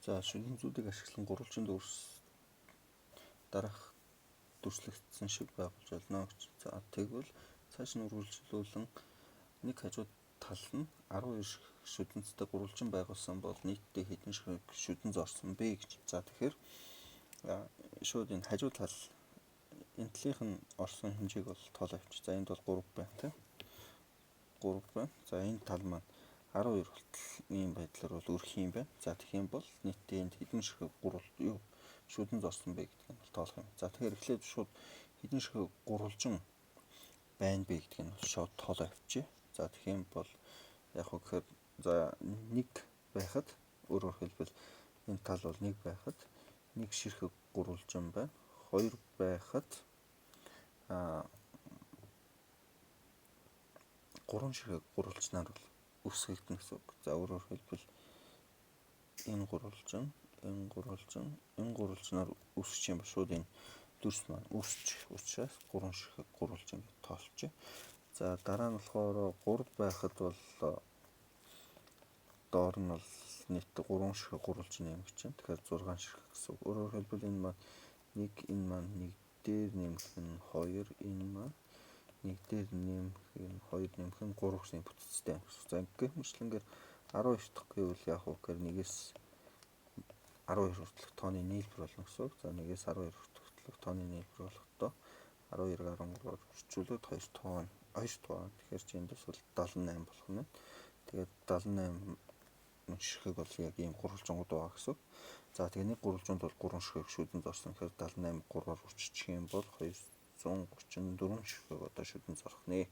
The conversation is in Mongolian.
За шүлэн зүүдийг ашиглан гурвалжин дараах дүрслэгдсэн шиг байгуулж болно гэж. За тэгвэл цааш нь үргэлжлүүлэн нэг хажууд тал нь 12 шүдэнцтэй гурвалжин байгуулсан бол нийтдээ хэдэн шүдэн зорсон бэ гэж. За тэгэхээр шууд энэ хажуу тал энэ талынх нь орсон хэмжээг бол тоолоо авчих. За энд бол 3 байна тийм. 3 байна. За энэ тал маань 12 болтол ийм байдлаар бол өрөх юм байна. За тэгэх юм бол нийтдээ энд хэдэн шүдэн зорсон бэ гэдгийг нь тоолох юм. За тэгэхээр эхлээд шууд хэдэн гурвалжин байна бэ гэдгийг нь шууд тоолоо авчи. За тэгэх юм бол яг хөө гэхээр за 1 байхад өөрөөр хэлбэл энэ тал бол 1 байхад 1 ширхэг гурвалжин байна. 2 байхад 3 ширхэг гурвалжнаар бол үсгэгдэнэ гэсэн үг. За өөрөөр хэлбэл энэ гурвалжнаар үсчих юм ба шууд энэ дүрс маань үсчих учраас 3 ширхэг гурвалжин гэж тоолчих. За дараа нь болохоор 3 байхад бол доор нь бол нийт 3 ширхэг гурвалжин нэмэгдэж байна. Тэгэхээр 6 ширхэг гэсэн үг. Өөрөөр хэлбэл энэ маань 1 энэ маань 1 дээр нэмэх нь 2 энэ маань 1 дээр нэмэх нь 2 нэмэх нь 3 гэсэн бүтцтэй юм. За гэх мэтлэнгээр 12 дахь гэвэл яг уу гэхээр 1-ээс 12 хүртэлх тооны нийлбэр болно гэсэн үг. За 1-ээс 12 хүртэлх тооны нийлбэр болохдоо 12-ыг 13-аар үржүүлээд 2 тоо. Тэгэхээр чи эндээс бол 78 болох нь. Тэгээд 78 ширхэг бол яг ийм гурвалжингууд байгаа гэсэн үг. За тэгээ нэг гурвалжинд бол 3 ширхэг шүдэн зорсон. Тэгэхээр 78 3-аар үржиж юм бол 234 ширхэг одоо шүдэн зорох нэ.